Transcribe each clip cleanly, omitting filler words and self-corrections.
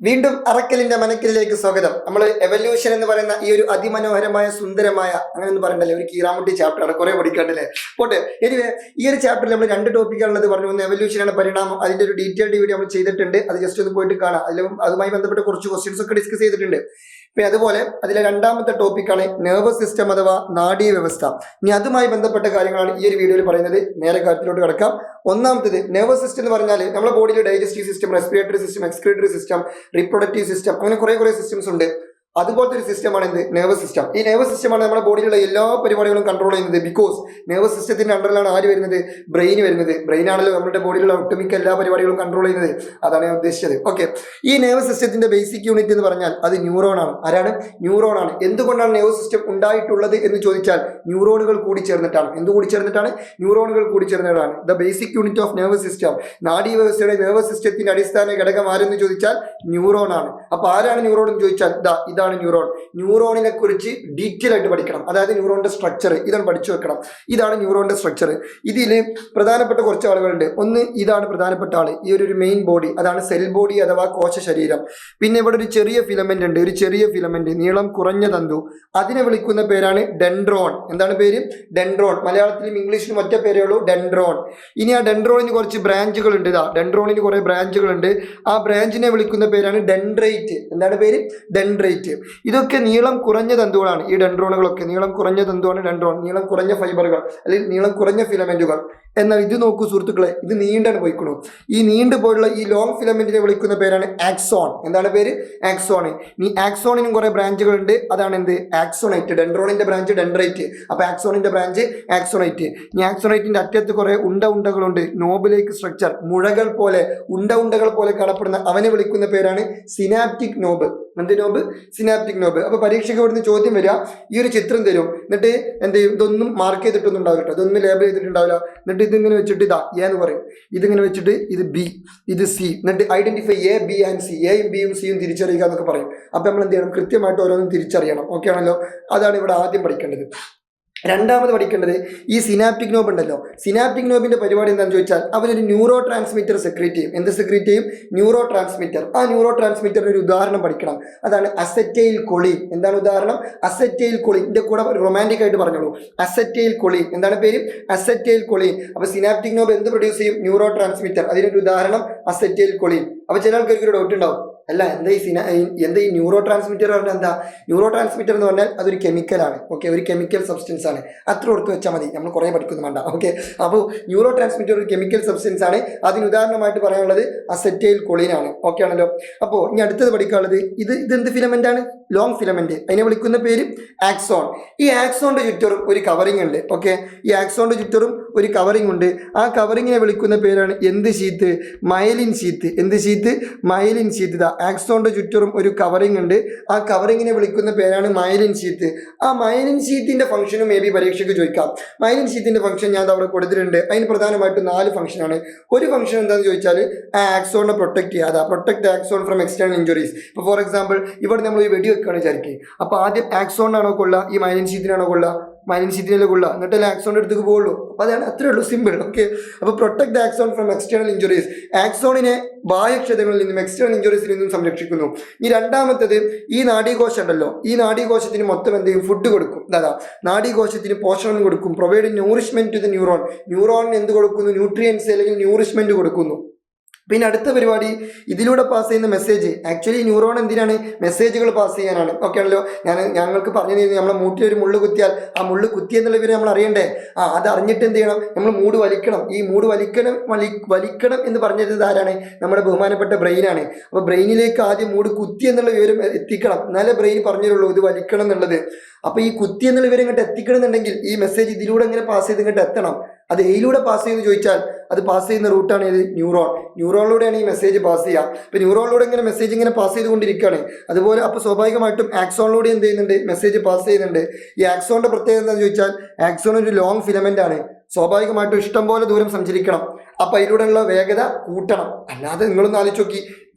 വീണ്ടും അറക്കലിന്റെ മനക്കലിലേക്ക് സ്വാഗതം. നമ്മൾ എവല്യൂഷൻ എന്ന് പറയുന്ന ഈ ഒരു അതിമനോഹരമായ സുന്ദരമായ അങ്ങനെ ഒന്നും പറയണ്ടല്ലേ, ഒരു കീറാമുട്ടി ചാപ്റ്ററാണ്, കുറെ പഠിക്കാണ്ടല്ലേ. പോട്ടെ, എനിവേ ഈ ഒരു ചാപ്റ്ററിൽ നമ്മൾ രണ്ട് ടോപ്പിക്കാണുള്ളത് പറഞ്ഞു. ഒന്ന് എവല്യൂഷനാണ്, പരിണാമം. അതിന്റെ ഒരു ഡീറ്റെയിൽഡ് വീഡിയോ നമ്മൾ ചെയ്തിട്ടുണ്ട്, അത് ജസ്റ്റ് ഒന്ന് പോയിട്ട് കാണാം. അതുമായി ബന്ധപ്പെട്ട കുറച്ച് ക്വസ്റ്റ്യൻസ് ഒക്കെ ഡിസ്കസ് ചെയ്തിട്ടുണ്ട്. പിന്നെ അതുപോലെ അതിലെ രണ്ടാമത്തെ ടോപ്പിക്കാണ് നെർവസ് സിസ്റ്റം അഥവാ നാഡീ വ്യവസ്ഥ. ഇനി അതുമായി ബന്ധപ്പെട്ട കാര്യങ്ങളാണ് ഈ ഒരു വീഡിയോയിൽ പറയുന്നത്. നേരെ കാര്യത്തിലോട്ട് കിടക്കാം. ഒന്നാമത്തേത് നെർവസ് സിസ്റ്റം എന്ന് പറഞ്ഞാൽ നമ്മുടെ ബോഡിയിൽ digestive system, respiratory system, excretory system, reproductive system, അങ്ങനെ കുറെ സിസ്റ്റംസ് ഉണ്ട്. അതുപോലത്തെ ഒരു സിസ്റ്റമാണ് എന്ത്? Nervous system. ഈ നെർവസ് സിസ്റ്റമാണ് നമ്മുടെ ബോഡിയിലുള്ള എല്ലാ പരിപാടികളും കൺട്രോൾ ചെയ്യുന്നത്. ബിക്കോസ് നെർവസ് സിസ്റ്റത്തിന്റെ അണ്ടറിലാണ് ആര് വരുന്നത്? ബ്രെയിൻ വരുന്നത്. ബ്രെയിൻ ആണല്ലോ നമ്മുടെ ബോഡിയിലുള്ള ഒട്ടുമിക്ക എല്ലാ പരിപാടികളും കൺട്രോൾ ചെയ്യുന്നത്. അതാണ് ഞാൻ ഉദ്ദേശിച്ചത്. ഓക്കെ, ഈ നെർവസ് സിസ്റ്റത്തിന്റെ ബേസിക് യൂണിറ്റ് എന്ന് പറഞ്ഞാൽ അത് ന്യൂറോൺ ആണ്. ആരാണ്? ന്യൂറോൺ ആണ്. എന്തുകൊണ്ടാണ് നെർവസ് സിസ്റ്റം ഉണ്ടായിട്ടുള്ളത് എന്ന് ചോദിച്ചാൽ ന്യൂറോണുകൾ കൂടി ചേർന്നിട്ടാണ്. എന്ത് കൂടി ചേർന്നിട്ടാണ്? ന്യൂറോണുകൾ കൂടി ചേർന്നിട്ടാണ്. The basic unit of nervous system, നാഡീ വ്യവസ്ഥയുടെ നെർവസ് സിസ്റ്റത്തിന്റെ അടിസ്ഥാന ഘടകം ആരെന്ന് ചോദിച്ചാൽ ന്യൂറോൺ ആണ്. അപ്പൊ ആരാണ് ന്യൂറോൺ എന്ന് ചോദിച്ചാൽ ഇതാണ് ന്യൂറോൺ. ന്യൂറോണിനെ കുറിച്ച് ഡീറ്റെയിൽ ആയിട്ട് പഠിക്കണം. അതായത് ന്യൂറോണിന്റെ സ്ട്രക്ചർ ഇതാണ് പഠിച്ചു വെക്കണം. ഇതാണ് ന്യൂറോണിന്റെ സ്ട്രക്ചർ. ഇതിൽ പ്രധാനപ്പെട്ട കുറച്ച് ആളുകളുണ്ട്. ഒന്ന്, ഇതാണ് പ്രധാനപ്പെട്ട ആള്, ഈ ഒരു മെയിൻ ബോഡി, അതാണ് സെൽ ബോഡി അഥവാ കോശ ശരീരം. പിന്നെ ഇവിടെ ഒരു ചെറിയ ഫിലമെന്റ് ഉണ്ട്, ഒരു ചെറിയ ഫിലമെന്റ്, നീളം കുറഞ്ഞ തന്തു. അതിനെ വിളിക്കുന്ന പേരാണ് ഡെൻഡ്രോൺ. എന്താണ് പേര്? ഡെൻഡ്രോൺ. മലയാളത്തിലും ഇംഗ്ലീഷിലും ഒറ്റ പേരേ ഉള്ളൂ, ഡെൻഡ്രോൺ. ഇനി ആ ഡെൻഡ്രോണിന് കുറച്ച് ബ്രാഞ്ചുകൾ ഉണ്ട്. ഡെൻഡ്രോണിന് കുറെ ബ്രാഞ്ചുകൾ ഉണ്ട്. ആ ബ്രാഞ്ചിനെ വിളിക്കുന്ന പേരാണ് ഡെൻഡ്രൈറ്റ്. എന്താണ് പേര്? ഡെൻഡ്രൈറ്റ്. ഇതൊക്കെ നീളം കുറഞ്ഞ തന്തുകളാണ്. ഈ ഡെൻഡ്രോണുകളൊക്കെ നീളം കുറഞ്ഞ തന്തുവാണ് ഡെൻഡ്രോൺ. നീളം കുറഞ്ഞ ഫൈബറുകൾ അല്ലെങ്കിൽ നീളം കുറഞ്ഞ ഫിലമെന്റുകൾ. എന്നാൽ ഇത് നോക്കൂ സുഹൃത്തുക്കളെ, ഇത് നീണ്ടാണ് പോയിക്കണു. ഈ നീണ്ടു പോലുള്ള ഈ ലോങ് ഫിലമെന്റിനെ വിളിക്കുന്ന പേരാണ് ആക്സോൺ. എന്താണ് പേര്? ആക്സോൺ. ഈ ആക്സോണിനും കുറെ ബ്രാഞ്ചുകൾ ഉണ്ട്. അതാണ് എന്ത്? ആക്സോണൈറ്റ്. ഡെൻഡ്രോണിന്റെ ബ്രാഞ്ച് ഡെൻഡ്രൈറ്റ്, അപ്പൊ ആക്സോണിന്റെ ബ്രാഞ്ച് ആക്സോണൈറ്റ്. ഈ ആക്സോണൈറ്റിന്റെ അറ്റത്ത് കുറെ ഉണ്ടകളുണ്ട്, നോബിലേക്ക് സ്ട്രക്ചർ, മുഴകൾ പോലെ ഉണ്ടകൾ പോലെ കാണപ്പെടുന്ന അവനെ വിളിക്കുന്ന പേരാണ് സിനാപ്റ്റിക് നോബ്. എന്ത് നോബ്? Synaptic knob. അപ്പൊ പരീക്ഷയ്ക്ക് ഇവിടുന്ന് ചോദ്യം വരിക, ഈ ഒരു ചിത്രം തരും, എന്നിട്ട് എന്ത് ചെയ്യും? ഇതൊന്നും മാർക്ക് ചെയ്തിട്ടൊന്നും ഉണ്ടാവില്ല, ഇതൊന്നും ലേബൽ ചെയ്തിട്ടുണ്ടാവില്ല. എന്നിട്ട് ഇതിങ്ങനെ വെച്ചിട്ട് ഇതാ എ എന്ന് പറയും, ഇതിങ്ങനെ വെച്ചിട്ട് ഇത് ബി, ഇത് സി, എന്നിട്ട് identify A, B and C, എയും ബിയും സിയും തിരിച്ചറിയുക എന്നൊക്കെ പറയും. അപ്പൊ നമ്മൾ എന്ത് ചെയ്യണം? കൃത്യമായിട്ട് ഓരോന്നും തിരിച്ചറിയണം. ഓക്കെ ആണല്ലോ? അതാണ് ഇവിടെ ആദ്യം പഠിക്കേണ്ടത്. രണ്ടാമത് പഠിക്കേണ്ടത് ഈ സിനാപ്റ്റിക് നോബ് ഉണ്ടല്ലോ. സിനാപ്റ്റിക് നോബിന്റെ പരിപാടി എന്താണെന്ന് ചോദിച്ചാൽ അവനൊരു ന്യൂറോ ട്രാൻസ്മിറ്റർ സെക്രീറ്റ് ചെയ്യും. എന്ത് സെക്രീറ്റ് ചെയ്യും? Neuro transmitter. ആ ന്യൂറോ ട്രാൻസ്മിറ്ററിന് ഒരു ഉദാഹരണം പഠിക്കണം. അതാണ് അസറ്റൈൽ കൊളീൻ. എന്താണ് ഉദാഹരണം? Acetyl choline. ഇതിന്റെ കൂടെ റൊമാൻറ്റിക് ആയിട്ട് പറഞ്ഞോളൂ, അസറ്റൈൽ കൊളീൻ. എന്താണ് പേര്? Acetyl choline. അപ്പൊ സിനാപ്റ്റിക് നോബ് എന്ത് പ്രൊഡ്യൂസ് ചെയ്യും? Neuro transmitter. അതിനൊരു ഉദാഹരണം അസറ്റൈൽ കൊളീൻ. അപ്പൊ ചില ആൾക്കാർക്ക് ഒരു ഡൗട്ട് ഉണ്ടാവും, അല്ല എന്താ ഈ ന്യൂറോ ട്രാൻസ്മിറ്റർ പറഞ്ഞാൽ എന്താ? ന്യൂറോ ട്രാൻസ്മിറ്റർ എന്ന് പറഞ്ഞാൽ അതൊരു കെമിക്കലാണ്. ഓക്കെ, ഒരു കെമിക്കൽ സബ്സ്റ്റൻസ് ആണ്. അത്ര ഓർത്ത് വെച്ചാൽ മതി, നമ്മൾ കുറേ പഠിക്കുന്നു വേണ്ട. ഓക്കെ, അപ്പോൾ ന്യൂറോ ട്രാൻസ്മിറ്റർ ഒരു കെമിക്കൽ സബ്സ്റ്റൻസ് ആണ്. അതിന് ഉദാഹരണമായിട്ട് പറയാനുള്ളത് അസറ്റൈൽ കൊളീൻ ആണ്. ഓക്കെ ആണല്ലോ? അപ്പോൾ ഇനി അടുത്തത് പഠിക്കാനുള്ളത് ഇതെന്ത് ഫിലമെന്റ് ആണ്? Long filament. അതിനെ വിളിക്കുന്ന പേര് ആക്സോൺ. ഈ ആക്സോണിന്റെ ചുറ്ററും ഒരു കവറിംഗ് ഉണ്ട്. ഓക്കെ, ഈ ആക്സോണിന്റെ ചുറ്ററും ഒരു കവറിംഗ് ഉണ്ട്. ആ കവറിങ്ങിനെ വിളിക്കുന്ന പേരാണ് എന്ത് ഷീത്ത്? Myelin sheath. എന്ത് ഷീത്ത്? Myelin sheath. ആക്സോണിന്റെ ചുറ്ററും ഒരു കവറിംഗ് ഉണ്ട്. ആ കവറിങ്ങിനെ വിളിക്കുന്ന പേരാണ് മയലിൻ ഷീത്ത്. ആ മയലിൻ ഷീത്തിന്റെ ഫംഗ്ഷനും മേ ബി പരീക്ഷയ്ക്ക് ചോദിക്കാം. മയലിൻ ഷീത്തിന്റെ ഫംഗ്ഷൻ ഞാൻ അവിടെ കൊടുത്തിട്ടുണ്ട്. അതിന് പ്രധാനമായിട്ടും 4 ഫംഗ്ഷനാണ്. ഒരു ഫംഗ്ഷൻ എന്താണെന്ന് ചോദിച്ചാൽ ആ ആക്സോണിനെ പ്രൊട്ടക്ട് ചെയ്യുക. Protect axon from external injuries. ഇപ്പോൾ ഫോർ എക്സാമ്പിൾ ഇവിടെ നമ്മൾ ഈ വെടി വെക്കുകയാണ് വിചാരിക്കുക. അപ്പോൾ ആദ്യം ആക്സോണിനാണോ കൊള്ളുക? ഈ മയലിൻ ഷീറ്റിനാണോ കൊള്ളുക? മയലിൻ ഷീറ്റിനല്ലേ കൊള്ളുക. എന്നിട്ടല്ലേ ആക്സോണിന്റെ അടുത്തേക്ക് പോകുള്ളൂ. അപ്പോൾ അതാണ്, അത്രേ ഉള്ളൂ, സിമ്പിൾ. ഓക്കെ, അപ്പോൾ protect axon from external injuries. ആക്സോണിനെ ബാഹ്യക്ഷതകളിൽ നിന്നും എക്സ്റ്റേണൽ ഇഞ്ചുറീസിൽ നിന്നും സംരക്ഷിക്കുന്നു. ഇനി രണ്ടാമത്തത് ഈ നാഡീകോശം ഉണ്ടല്ലോ. ഈ നാഡീകോശത്തിന് മൊത്തം എന്തെങ്കിലും ഫുഡ് കൊടുക്കും. നാഡീകോശത്തിന് പോഷണം കൊടുക്കും. Provide nourishment to the neuron. ന്യൂറോണിന് എന്ത് കൊടുക്കുന്നു? ന്യൂട്രിയൻസ് അല്ലെങ്കിൽ ന്യൂറിഷ്മെന്റ് കൊടുക്കുന്നു. പിന്നെ അടുത്ത പരിപാടി ഇതിലൂടെ പാസ് ചെയ്യുന്ന മെസ്സേജ്. ആക്ച്വലി ന്യൂറോൺ എന്തിനാണ്? മെസ്സേജുകൾ പാസ് ചെയ്യാനാണ്. ഓക്കെ ആണല്ലോ? ഞങ്ങൾക്ക് പറഞ്ഞു തരുന്നത്, നമ്മളെ മൂട്ടിൽ ഒരു മുള്ളു കുത്തിയാൽ ആ മുള്ളു കുത്തിയെന്നുള്ള വിവരം നമ്മൾ അറിയണ്ടേ? അത് അറിഞ്ഞിട്ട് എന്ത് ചെയ്യണം? നമ്മൾ മൂട് വലിക്കണം. ഈ മൂട് വലിക്കണം എന്ന് പറഞ്ഞു തരുന്നത് ആരാണ്? നമ്മുടെ ബഹുമാനപ്പെട്ട ബ്രെയിനാണ്. അപ്പോൾ ബ്രെയിനിലേക്ക് ആദ്യം മൂട് കുത്തി എന്നുള്ള വിവരം എത്തിക്കണം. എന്നാലേ ബ്രെയിൻ പറഞ്ഞുള്ളൂ ഇത് വലിക്കണം എന്നുള്ളത്. അപ്പോൾ ഈ കുത്തി എന്നുള്ള വിവരം ഇങ്ങോട്ട് എത്തിക്കണം എന്നുണ്ടെങ്കിൽ ഈ മെസ്സേജ് ഇതിലൂടെ എങ്ങനെ പാസ് ചെയ്ത് ഇങ്ങോട്ട് എത്തണം? അത് എയിലൂടെ പാസ് ചെയ്യുമെന്ന് ചോദിച്ചാൽ അത് പാസ് ചെയ്യുന്ന റൂട്ടാണ് ഇത് ന്യൂറോൺ. ന്യൂറോണിലൂടെയാണ് ഈ മെസ്സേജ് പാസ് ചെയ്യുക. അപ്പോൾ ന്യൂറോണിലൂടെ ഇങ്ങനെ മെസ്സേജ് ഇങ്ങനെ പാസ് ചെയ്തുകൊണ്ടിരിക്കുകയാണ്. അതുപോലെ അപ്പോൾ സ്വാഭാവികമായിട്ടും ആക്സോണിലൂടെ എന്ത് ചെയ്യുന്നുണ്ട്? മെസ്സേജ് പാസ് ചെയ്യുന്നുണ്ട്. ഈ ആക്സോണിന്റെ പ്രത്യേകത എന്താണെന്ന് ചോദിച്ചാൽ ആക്സോൺ ഒരു ലോങ് ഫിലമെന്റ് ആണ്. സ്വാഭാവികമായിട്ടും ഇഷ്ടം പോലെ ദൂരം സഞ്ചരിക്കണം. അപ്പോൾ അതിലൂടെയുള്ള വേഗത കൂട്ടണം. അല്ലാതെ നിങ്ങളൊന്ന് ആലോചിച്ച് നോക്കി,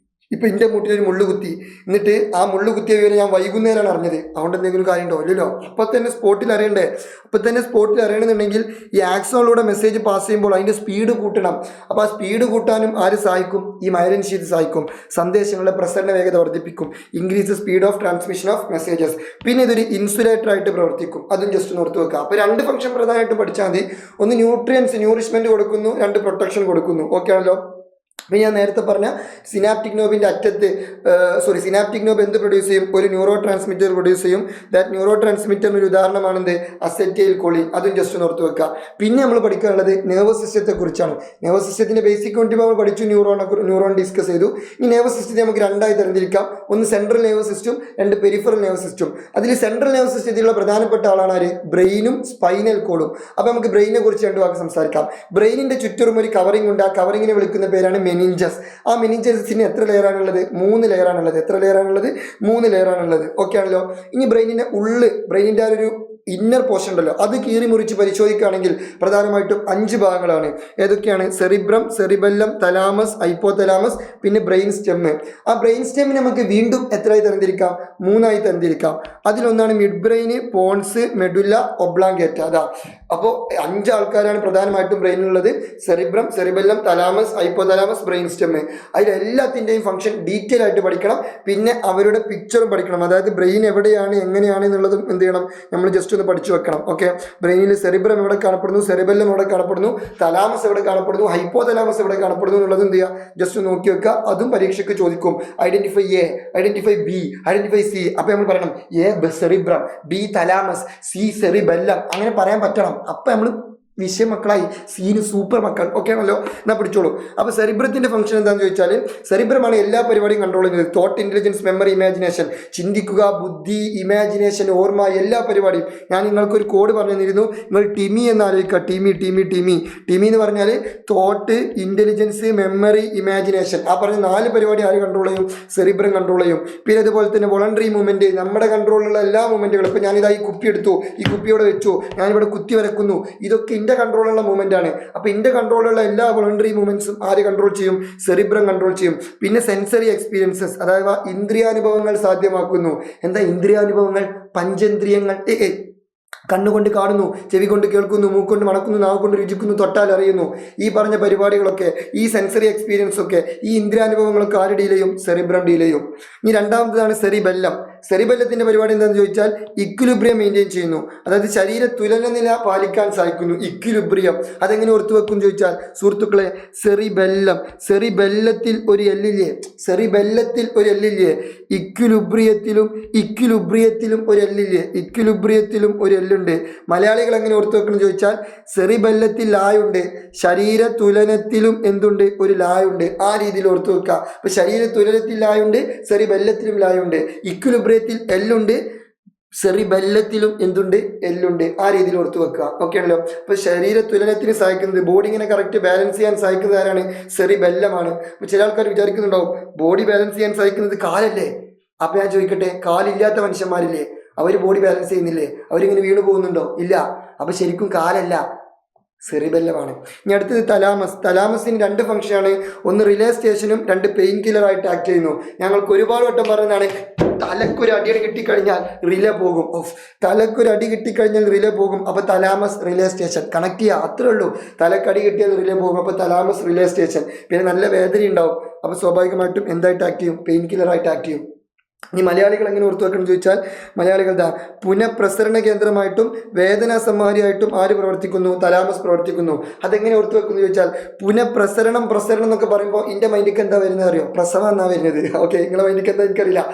ഇപ്പം എൻ്റെ മുട്ടിലൊരു മുള്ളു കുത്തി, എന്നിട്ട് ആ മുള്ളു കുത്തിയ വിവരം ഞാൻ വൈകുന്നേരമാണ് അറിഞ്ഞത്. അതുകൊണ്ട് എന്തെങ്കിലും കാര്യം ഉണ്ടോ? ഇല്ലല്ലോ. അപ്പം തന്നെ സ്പോട്ടിൽ അറിയണ്ടേ? അപ്പം തന്നെ സ്പോട്ടിൽ അറിയണമെന്നുണ്ടെങ്കിൽ ഈ ആക്സോണിലൂടെ മെസ്സേജ് പാസ് ചെയ്യുമ്പോൾ അതിൻ്റെ സ്പീഡ് കൂട്ടണം. അപ്പോൾ ആ സ്പീഡ് കൂട്ടാനും ആര് സഹായിക്കും? ഈ മൈലിൻ ഷീറ്റ് സഹായിക്കും. സന്ദേശങ്ങളുടെ പ്രസരണ വേഗത വർദ്ധിപ്പിക്കും. Increase speed of transmission of messages. പിന്നെ ഇതൊരു ഇൻസുലേറ്റർ ആയിട്ട് പ്രവർത്തിക്കും. അതും ജസ്റ്റ് ഓർത്ത് വെക്കുക. അപ്പോൾ 2 ഫംഗ്ഷൻ പ്രധാനമായിട്ട് പഠിച്ചാൽ മതി. ഒന്ന് ന്യൂട്രിമെന്റ് കൊടുക്കുന്നു, 2 പ്രൊട്ടക്ഷൻ കൊടുക്കുന്നു. ഓക്കെ ആണല്ലോ. അപ്പം ഞാൻ നേരത്തെ പറഞ്ഞ സിനാപ്റ്റിക് നോബിൻ്റെ അറ്റത്ത് സിനാപ്റ്റിക് നോബ് എന്ത് പ്രൊഡ്യൂസ് ചെയ്യും? ഒരു ന്യൂറോ ട്രാൻസ്മിറ്റർ പ്രൊഡ്യൂസ് ചെയ്യും. ദാറ്റ് ന്യൂറോ ട്രാൻസ്മിറ്ററിന് ഒരു ഉദാഹരണമാണെന്ത്? Acetylcholine. അതും ജസ്റ്റ് ഒന്ന് ഓർത്ത് വെക്കുക. പിന്നെ നമ്മൾ പഠിക്കാനുള്ളത് നെർവസ് സിസ്റ്റത്തെ കുറിച്ചാണ്. നെർവസ് സിസ്റ്റത്തിൻ്റെ ബേസിക് കോൺസെപ്റ്റ് നമ്മൾ പഠിച്ചു, ന്യൂറോൺ ഡിസ്കസ് ചെയ്തു. ഈ നെർവസ് സിസ്റ്റത്തെ നമുക്ക് 2ആയി തരംതിരിക്കാം. ഒന്ന് central nervous system, 2 peripheral nervous system. അതിൽ സെൻട്രൽ നെർവസ് സിസ്റ്റത്തിലുള്ള പ്രധാനപ്പെട്ട ആളാണ് ആര്? ബ്രെയിനും സ്പൈനൽ കോളും. അപ്പോൾ നമുക്ക് ബ്രെയിനെ കുറിച്ച് 2 വാക്ക് സംസാരിക്കാം. ബ്രെയിനിൻ്റെ ചുറ്റും ഒരു കവറിംഗ് ഉണ്ട്. ആ കവറിങ്ങിനെ വിളിക്കുന്ന പേരാണ് മെനിഞ്ചസ്. ആ മെനിഞ്ചസിന് എത്ര ലെയറാണുള്ളത്? 3 ലെയറാണുള്ളത്. എത്ര ലെയറാണുള്ളത്? 3 ലെയറാണുള്ളത്. ഓക്കെ ആണല്ലോ. ഇനി ബ്രെയിനിൻ്റെ ബ്രെയിനിൻ്റെ ആ ഒരു ഇന്നർ പോർഷൻ ഉണ്ടല്ലോ, അത് കീറി മുറിച്ച് പരിശോധിക്കുകയാണെങ്കിൽ പ്രധാനമായിട്ടും 5 ഭാഗങ്ങളാണ്. ഏതൊക്കെയാണ്? സെറിബ്രം, സെറിബെല്ലം, തലാമസ്, ഹൈപ്പോതലാമസ്, പിന്നെ ബ്രെയിൻ സ്റ്റെം. ആ ബ്രെയിൻ സ്റ്റെമ്മിന് നമുക്ക് വീണ്ടും എത്രയായി തരംതിരിക്കാം? 3ആയി തരംതിരിക്കാം. അതിലൊന്നാണ് മിഡ് ബ്രെയിന്, പോൺസ്, മെഡുല്ല, ഒബ്ലാങ്കേറ്റ. അതാ. അപ്പോൾ 5 ആൾക്കാരാണ് പ്രധാനമായിട്ടും ബ്രെയിനിലുള്ളത്. Cerebrum, cerebellum, thalamus, hypothalamus, brain stem. അതിലെല്ലാത്തിൻ്റെയും ഫംഗ്ഷൻ ഡീറ്റെയിൽ ആയിട്ട് പഠിക്കണം. പിന്നെ അവരുടെ പിക്ചറും പഠിക്കണം. അതായത് ബ്രെയിൻ എവിടെയാണ്, എങ്ങനെയാണ് എന്നുള്ളതും എന്ത് ചെയ്യണം? നമ്മൾ ജസ്റ്റ് ഒന്ന് പഠിച്ചു വെക്കണം. ഓക്കെ. ബ്രെയിനിൽ സെറിബ്രം എവിടെ കാണപ്പെടുന്നു, സെറിബെല്ലം എവിടെ കാണപ്പെടുന്നു, തലാമസ് എവിടെ കാണപ്പെടുന്നു, ഹൈപ്പോതലാമസ് എവിടെ കാണപ്പെടുന്നു എന്നുള്ളത് എന്ത് ചെയ്യുക? ജസ്റ്റ് നോക്കി വെക്കുക. അതും പരീക്ഷയ്ക്ക് ചോദിക്കും. Identify A, identify B, identify C. അപ്പൊ നമ്മൾ പറയണം A cerebrum, B thalamus, C cerebellum. അങ്ങനെ പറയാൻ പറ്റണം. അപ്പൊ നമ്മൾ വിഷയം മക്കളായി. സീന് സൂപ്പർ മക്കൾ. ഓക്കെ ആണല്ലോ. എന്നാൽ പിടിച്ചോളൂ. അപ്പോൾ സെറിബ്രത്തിൻ്റെ ഫംഗ്ഷൻ എന്താണെന്ന് ചോദിച്ചാൽ, സെറിബ്രമാണ് എല്ലാ പരിപാടിയും കൺട്രോൾ ചെയ്യുന്നത്. Thought, intelligence, memory, imagination. ചിന്തിക്കുക, ബുദ്ധി, ഇമാജിനേഷൻ, ഓർമ്മ, എല്ലാ പരിപാടിയും. ഞാൻ നിങ്ങൾക്കൊരു കോഡ് പറഞ്ഞു തന്നിരുന്നു. നിങ്ങൾ ടിമി എന്ന് ആലോചിക്കുക. ടിമി എന്ന് പറഞ്ഞാൽ തോട്ട്, ഇൻ്റലിജൻസ്, മെമ്മറി, ഇമാജിനേഷൻ. ആ പറഞ്ഞ 4 പരിപാടി ആര് കൺട്രോൾ ചെയ്യും? സെറിബ്രം കൺട്രോൾ ചെയ്യും. പിന്നെ അതുപോലെ തന്നെ വോളണ്ടറി മൂവ്മെൻറ്റ്, നമ്മുടെ കൺട്രോളിലുള്ള എല്ലാ മൂവ്മെൻറ്റുകളും. ഇപ്പോൾ ഞാനിതാ ഈ കുപ്പി എടുത്തു, ഈ കുപ്പിയോടെ വെച്ചു, ഞാനിവിടെ കുത്തി വരക്കുന്നു. ഇതൊക്കെ എൻ്റെ കൺട്രോളുള്ള മൂവ്മെൻ്റ് ആണ്. അപ്പോൾ എൻ്റെ കൺട്രോളുള്ള എല്ലാ വോളണ്ടറി മൂവ്മെൻറ്റ്സും ആര് കൺട്രോൾ ചെയ്യും? സെറിബ്രം കൺട്രോൾ ചെയ്യും. പിന്നെ സെൻസറി എക്സ്പീരിയൻസസ്, അതായത് ഇന്ദ്രിയാനുഭവങ്ങൾ സാധ്യമാക്കുന്നു. എന്താ ഇന്ദ്രിയാനുഭവങ്ങൾ? പഞ്ചേന്ദ്രിയങ്ങൾ. കണ്ണുകൊണ്ട് കാണുന്നു, ചെവി കൊണ്ട് കേൾക്കുന്നു, മൂക്കൊണ്ട് മണക്കുന്നു, നാവ് കൊണ്ട് രുചിക്കുന്നു, തൊട്ടാൽ അറിയുന്നു. ഈ പറഞ്ഞ പരിപാടികളൊക്കെ, ഈ സെൻസറി എക്സ്പീരിയൻസ് ഒക്കെ, ഈ ഇന്ദ്രിയാനുഭവങ്ങളൊക്കെ ആര് ഡീൽ ചെയ്യും? സെറിബ്രം ഡീൽ ചെയ്യും. ഇനി രണ്ടാമത്തേതാണ് സെറിബെല്ലം. സെറിബെല്ലത്തിൻ്റെ പരിപാടി എന്താണെന്ന് ചോദിച്ചാൽ ഇക്വിലിബ്രിയം മെയിൻറ്റെയിൻ ചെയ്യുന്നു. അതായത് ശരീര തുലനനില പാലിക്കാൻ സഹായിക്കുന്നു. ഇക്വിലിബ്രിയം അതെങ്ങനെ ഓർത്തു വെക്കും ചോദിച്ചാൽ സുഹൃത്തുക്കളെ, സെറിബെല്ലത്തിൽ ഒരു എല്ലില്ലേ? ഇക്വിലിബ്രിയത്തിലും ഒരു എല്ലുണ്ട്. മലയാളികൾ എങ്ങനെ ഓർത്തു വെക്കണം ചോദിച്ചാൽ, സെറിബെല്ലത്തിൽ ലായുണ്ട്, ശരീര തുലനത്തിലും എന്തുണ്ട്? ഒരു ലായുണ്ട്. ആ രീതിയിൽ ഓർത്തു വെക്കുക. അപ്പൊ ശരീര തുലനത്തിൽ ലായുണ്ട്, സെറിബെല്ലത്തിലും ലായുണ്ട്. ഇക്വിലിബ്രിയത്തിൽ എല്ലുണ്ട്, സെറിബെല്ലത്തിലും എന്തുണ്ട്? എല്ലുണ്ട്. ആ രീതിയിൽ ഓർത്തു വെക്കുക. ഓക്കെ ആണല്ലോ. അപ്പൊ ശരീര തുലനത്തിന് സഹായിക്കുന്നത്, ബോഡി ഇങ്ങനെ കറക്റ്റ് ബാലൻസ് ചെയ്യാൻ സഹായിക്കുന്നത് ആരാണ്? സെറിബെല്ലമാണ്. അപ്പൊ ചില ആൾക്കാർ വിചാരിക്കുന്നുണ്ടാവും ബോഡി ബാലൻസ് ചെയ്യാൻ സഹായിക്കുന്നത് കാലല്ലേ. അപ്പൊ ഞാൻ ചോദിക്കട്ടെ, കാലില്ലാത്ത മനുഷ്യന്മാരില്ലേ? അവർ ബോഡി ബാലൻസ് ചെയ്യുന്നില്ലേ? അവരിങ്ങനെ വീണു പോകുന്നുണ്ടോ? ഇല്ല. അപ്പൊ ശരിക്കും കാലല്ല, സെറിബെല്ലമാണ്. ഇനി അടുത്തത് തലാമസിന് 2 ഫംഗ്ഷനാണ്. ഒന്ന് റിലേ സ്റ്റേഷനും 2 പെയിൻ കില്ലർ ആയിട്ട് ആക്ട് ചെയ്യുന്നു. ഞങ്ങൾക്ക് ഒരുപാട് വട്ടം പറയുന്നതാണ്, തലക്കൊരു അടി കിട്ടിക്കഴിഞ്ഞാൽ റിലേ പോകും. അപ്പോൾ തലാമസ് റിലേ സ്റ്റേഷൻ കണക്ട് ചെയ്യുക, അത്രേ ഉള്ളൂ. തലക്കടി കിട്ടിയാൽ റിലേ പോകും. അപ്പോൾ തലാമസ് റിലേ സ്റ്റേഷൻ. പിന്നെ നല്ല വേദന ഉണ്ടാവും. അപ്പോൾ സ്വാഭാവികമായിട്ടും എന്തായിട്ട് ആക്ട് ചെയ്യും? പെയിൻ കില്ലറായിട്ട് ആക്ട് ചെയ്യും. ഇനി മലയാളികൾ എങ്ങനെ ഓർത്തു വെക്കണം ചോദിച്ചാൽ, മലയാളികൾ പുനഃപ്രസരണ കേന്ദ്രമായിട്ടും വേദനാ സംഹാരിയായിട്ടും ആര് പ്രവർത്തിക്കുന്നു? തലാമസ് പ്രവർത്തിക്കുന്നു. അതെങ്ങനെ ഓർത്തു വെക്കുന്നു ചോദിച്ചാൽ, പ്രസരണം എന്നൊക്കെ പറയുമ്പോൾ എൻ്റെ മൈൻഡിക്ക് എന്താ വരുന്നത് അറിയോ? പ്രസവം എന്നാ വരുന്നത്. ഓക്കെ, നിങ്ങളെ മൈൻഡിക്ക് എന്താ എനിക്കറിയില്ല.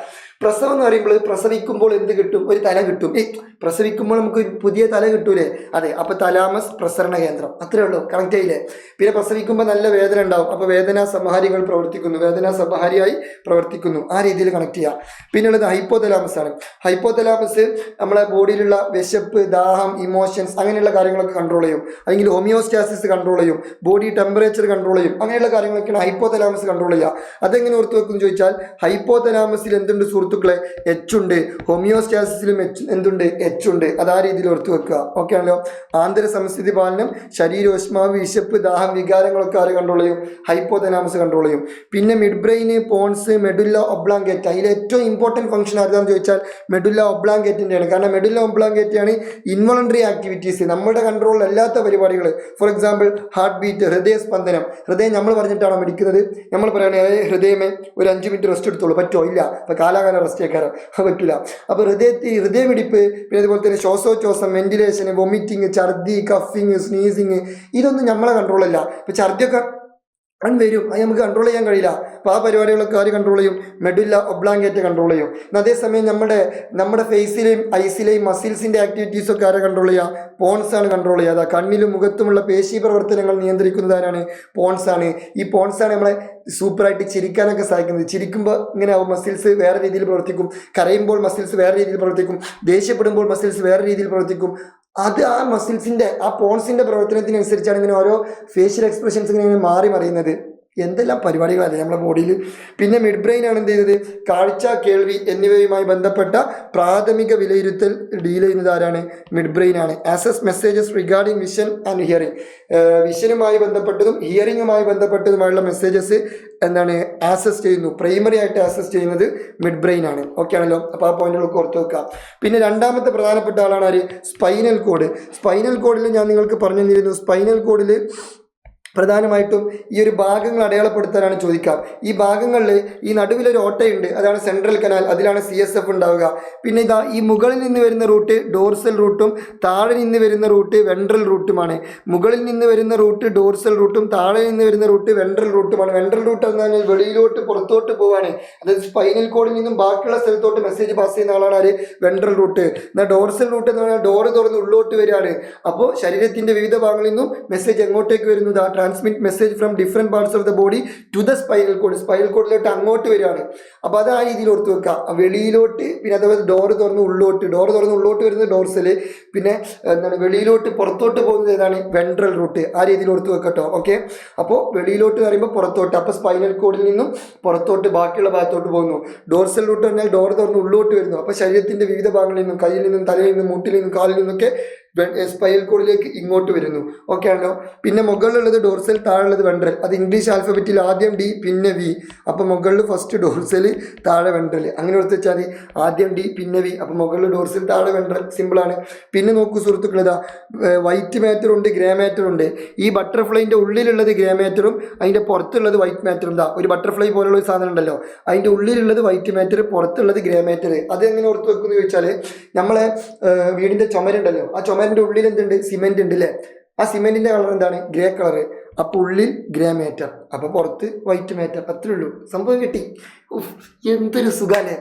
പ്രസവം എന്ന് പറയുമ്പോൾ പ്രസവിക്കുമ്പോൾ എന്ത് കിട്ടും? ഒരു തല കിട്ടും. പ്രസവിക്കുമ്പോൾ നമുക്ക് പുതിയ തല കിട്ടൂലേ? അതെ. അപ്പോൾ തലാമസ് പ്രസരണ കേന്ദ്രം, അത്രേ ഉള്ളൂ. കണക്ട് ചെയ്യില്ലേ? പിന്നെ പ്രസവിക്കുമ്പോൾ നല്ല വേദന ഉണ്ടാവും. അപ്പോൾ വേദനാ സംഹാരികൾ പ്രവർത്തിക്കുന്നു, വേദനാ സംഹാരിയായി പ്രവർത്തിക്കുന്നു. ആ രീതിയിൽ കണക്ട് ചെയ്യുക. പിന്നുള്ളത് ഹൈപ്പോതലാമസ് ആണ്. ഹൈപ്പോതലാമസ് നമ്മളെ ബോഡിയിലുള്ള വിശപ്പ്, ദാഹം, ഇമോഷൻസ് അങ്ങനെയുള്ള കാര്യങ്ങളൊക്കെ കൺട്രോൾ ചെയ്യും. അല്ലെങ്കിൽ ഹോമിയോസ്റ്റാസിസ് കൺട്രോൾ ചെയ്യും, ബോഡി ടെമ്പറേച്ചർ കൺട്രോൾ ചെയ്യും. അങ്ങനെയുള്ള കാര്യങ്ങളൊക്കെയാണ് ഹൈപ്പോതലാമസ് കൺട്രോൾ ചെയ്യുക. അതെങ്ങനെ ഓർത്ത് വെക്കും ചോദിച്ചാൽ, ഹൈപ്പോതലാമസിൽ എന്തുണ്ട് സുഹൃത്തുക്കളെ? സുഹൃത്തുക്കളെ എച്ച് ഉണ്ട്. ഹോമിയോസ്റ്റാസിസിലും എന്തുണ്ട്? എച്ച് ഉണ്ട്. അത് ആ രീതിയിൽ ഓർത്ത് വെക്കുക. ഓക്കെ ആണല്ലോ. ആന്തര സമസ്ഥിതി പാലനം, ശരീരോഷ്മാവ്, വിശപ്പ്, ദാഹം, വികാരങ്ങളൊക്കെ ആര് കൺട്രോൾ ചെയ്യും? ഹൈപ്പോതലാമസ് കൺട്രോൾ ചെയ്യും. പിന്നെ മിഡ് ബ്രെയിന്, പോൺസ്, മെഡുല്ല ഒബ്ലാങ്കേറ്റ. അതിൽ ഏറ്റവും ഇമ്പോർട്ടൻറ്റ് ഫംഗ്ഷൻ ആർക്കാന്ന് ചോദിച്ചാൽ മെഡുല്ല ഒബ്ലാങ്കേറ്റിൻ്റെയാണ്. കാരണം മെഡുല്ല ഒബ്ലാങ്കേറ്റയാണ് ഇൻവോളണ്ടറി ആക്ടിവിറ്റീസ്, നമ്മുടെ കൺട്രോളിൽ അല്ലാത്ത പരിപാടികൾ. ഫോർ എക്സാമ്പിൾ ഹാർട്ട് ബീറ്റ്, ഹൃദയസ്പന്ദനം. ഹൃദയം നമ്മൾ പറഞ്ഞിട്ടാണോ മെടിക്കുന്നത്? നമ്മൾ പറയുകയാണെങ്കിൽ ഹൃദയമേ ഒരു 5 മിനിറ്റ് റെസ്റ്റ് എടുത്തോളൂ. പറ്റുമോ? ഇല്ല. അപ്പോൾ കാലാകാലം റെസ്റ്റ് ആക്കാറ് പറ്റില്ല. അപ്പോൾ ഹൃദയമിടിപ്പ്, പിന്നെ അതുപോലെ തന്നെ ശ്വാസോച്ഛ്വാസം, വെന്റിലേഷൻ, വൊമിറ്റിങ്, ഛർദി, കഫിങ്, സ്നീസിങ്, ഇതൊന്നും നമ്മളെ കൺട്രോളല്ല. ഇപ്പോൾ ഛർദിയൊക്കെ വരും, അത് നമുക്ക് കൺട്രോൾ ചെയ്യാൻ കഴിയില്ല. അപ്പോൾ ആ പരിപാടികളൊക്കെ ആര് കൺട്രോൾ ചെയ്യും? മെഡുല്ല ഒബ്ലാങ്കേറ്റ് കൺട്രോൾ ചെയ്യും. അതേസമയം നമ്മുടെ ഫേസിലെയും ഐസിലെയും മസിൽസിൻ്റെ ആക്ടിവിറ്റീസൊക്കെ ആരെ കൺട്രോൾ ചെയ്യുക? പോൺസാണ് കൺട്രോൾ ചെയ്യുക. കണ്ണിലും മുഖത്തുമുള്ള പേശി പ്രവർത്തനങ്ങൾ നിയന്ത്രിക്കുന്നത് ആരാണ്? പോൺസാണ്. ഈ പോൺസാണ് നമ്മളെ സൂപ്പറായിട്ട് ചിരിക്കാനൊക്കെ സഹായിക്കുന്നത്. ചിരിക്കുമ്പോൾ ഇങ്ങനെ ആവും, മസിൽസ് വേറെ രീതിയിൽ പ്രവർത്തിക്കും. കരയുമ്പോൾ മസിൽസ് വേറെ രീതിയിൽ പ്രവർത്തിക്കും. ദേഷ്യപ്പെടുമ്പോൾ മസിൽസ് വേറെ രീതിയിൽ പ്രവർത്തിക്കും. അത് ആ മസിൽസിൻ്റെ, ആ പോൺസിൻ്റെ പ്രവർത്തനത്തിനനുസരിച്ചാണ് ഇങ്ങനെ ഓരോ ഫേഷ്യൽ എക്സ്പ്രഷൻസ് ഇങ്ങനെ മാറി മറിയുന്നത്. എന്തെല്ലാം പരിപാടികളല്ലേ നമ്മുടെ ബോഡിയിൽ. പിന്നെ മിഡ് ബ്രെയിൻ ആണ് എന്ത് ചെയ്തത്? കാഴ്ച, കേൾവി എന്നിവയുമായി ബന്ധപ്പെട്ട പ്രാഥമിക വിലയിരുത്തൽ ഡീൽ ചെയ്യുന്നത് ആരാണ്? മിഡ് ബ്രെയിൻ ആണ്. Assess messages regarding vision and hearing. വിഷനുമായി ബന്ധപ്പെട്ടതും ഹിയറിംഗുമായി ബന്ധപ്പെട്ടതുമായുള്ള മെസ്സേജസ് എന്താണ് ആസസ് ചെയ്യുന്നു? പ്രൈമറി ആയിട്ട് ആസസ് ചെയ്യുന്നത് മിഡ് ബ്രെയിൻ ആണ്. ഓക്കെ ആണല്ലോ. അപ്പോൾ ആ പോയിന്റുകളൊക്കെ ഓർത്ത് വെക്കാം. പിന്നെ രണ്ടാമത്തെ പ്രധാനപ്പെട്ട ആളാണ് ആര്? Spinal cord. സ്പൈനൽ കോഡിൽ ഞാൻ നിങ്ങൾക്ക് പറഞ്ഞു തന്നിരുന്നു, സ്പൈനൽ കോഡിൽ പ്രധാനമായിട്ടും ഈ ഒരു ഭാഗങ്ങൾ അടയാളപ്പെടുത്താനാണ് ചോദിക്കാം. ഈ ഭാഗങ്ങളിൽ ഈ നടുവിലൊരു ഓട്ടയുണ്ട്, അതാണ് സെൻട്രൽ കനാൽ, അതിലാണ് CSF ഉണ്ടാവുക. പിന്നെ ഇതാ ഈ മുകളിൽ നിന്ന് വരുന്ന റൂട്ട് ഡോർസൽ റൂട്ടും താഴെ നിന്ന് വരുന്ന റൂട്ട് വെൻട്രൽ റൂട്ടുമാണ്. മുകളിൽ നിന്ന് വരുന്ന റൂട്ട് ഡോർസൽ റൂട്ടും താഴെ നിന്ന് വരുന്ന റൂട്ട് വെൻട്രൽ റൂട്ടുമാണ്. വെൻട്രൽ റൂട്ട് എന്ന് പറഞ്ഞാൽ വെളിയിലോട്ട് പുറത്തോട്ട് പോവാണ്. അതായത് സ്പൈനൽ കോഡിൽ നിന്നും ബാക്കിയുള്ള സ്ഥലത്തോട്ട് മെസ്സേജ് പാസ് ചെയ്യുന്ന ആളാണ് ആര്? Ventral root. എന്നാൽ ഡോർസൽ റൂട്ട് എന്ന് പറഞ്ഞാൽ ഡോറ് തുറന്ന് ഉള്ളോട്ട് വരികയാണ്. അപ്പോൾ ശരീരത്തിൻ്റെ വിവിധ ഭാഗങ്ങളിൽ നിന്നും മെസ്സേജ് എങ്ങോട്ടേക്ക് വരുന്നത്? Transmit message from different parts of the body to the spinal cord. Spinal കോഡിലോട്ട് അങ്ങോട്ട് വരികയാണ്. അപ്പോൾ അത് ആ രീതിയിൽ ഓർത്ത് വെക്കുക. വെളിയിലോട്ട്, പിന്നെ അതുപോലെ ഡോറ് തുറന്ന് ഉള്ളോട്ട് വരുന്നത് ഡോർസല്, പിന്നെ എന്താണ് വെളിയിലോട്ട് പുറത്തോട്ട് പോകുന്നത് ഏതാണ്? Ventral root. ആ രീതിയിൽ ഓർത്ത് വെക്കട്ടോ. ഓക്കെ. അപ്പോൾ വെളിയിലോട്ട് എന്ന് പറയുമ്പോൾ പുറത്തോട്ട്, അപ്പോൾ സ്പൈനൽ കോഡിൽ നിന്നും പുറത്തോട്ട് ബാക്കിയുള്ള ഭാഗത്തോട്ട് പോകുന്നു. ഡോർസൽ റൂട്ട് പറഞ്ഞാൽ ഡോറ് തുറന്ന് ഉള്ളോട്ട് വരുന്നു. അപ്പോൾ ശരീരത്തിൻ്റെ വിവിധ ഭാഗങ്ങളിൽ നിന്നും, കയ്യിൽ നിന്നും, തലയിൽ നിന്നും, മുട്ടിൽ നിന്നും, കാലിൽ നിന്നൊക്കെ സ്പൈനൽ കോഡിലേക്ക് ഇങ്ങോട്ട് വരുന്നു. ഓക്കെ ആണല്ലോ. പിന്നെ മുകളിലുള്ളത് ഡോർസൽ, താഴെയുള്ളത് വെൻട്രൽ. അത് ഇംഗ്ലീഷ് ആൽഫബറ്റിൽ ആദ്യം D പിന്നെ V. അപ്പോൾ മുകളിൽ ഫസ്റ്റ് ഡോർസൽ, താഴെ വെൻട്രൽ. അങ്ങനെ ഓർത്ത് വെച്ചാൽ ആദ്യം D പിന്നെ V. അപ്പോൾ മുകളിൽ ഡോർസൽ, താഴെ വെൻട്രൽ. സിമ്പിളാണ്. പിന്നെ നോക്കൂ സുഹൃത്തുക്കൾ, ഇതാ വൈറ്റ് മാറ്റർ ഉണ്ട്, ഗ്രേ മാറ്റർ ഉണ്ട്. ഈ ബട്ടർഫ്ലൈൻ്റെ ഉള്ളിലുള്ളത് ഗ്രേ മാറ്ററും അതിൻ്റെ പുറത്തുള്ളത് വൈറ്റ് മാറ്ററും. ഇതാ ഒരു ബട്ടർഫ്ലൈ പോലുള്ള ഒരു സാധനം ഉണ്ടല്ലോ, അതിൻ്റെ ഉള്ളിലുള്ളത് വൈറ്റ് മാറ്റർ, പുറത്തുള്ളത് ഗ്രേ മാറ്റർ. അത് എങ്ങനെ ഓർത്ത് വെക്കുന്നു ചോദിച്ചാൽ, നമ്മളെ വീടിൻ്റെ ചുമരുണ്ടല്ലോ, ആ ചുമരിൻ്റെ ഉള്ളിൽ എന്തുണ്ട്? സിമെൻറ്റ് ഉണ്ട് അല്ലേ? ആ സിമെൻറ്റിൻ്റെ കളർ എന്താണ്? Grey colour. അപ്പോൾ ഉള്ളിൽ ഗ്രേ മാറ്റർ, അപ്പോൾ പുറത്ത് വൈറ്റ് മാറ്റർ. അത്രേ ഉള്ളൂ, സംഭവം കിട്ടി. എന്തൊരു സുഖാലേ.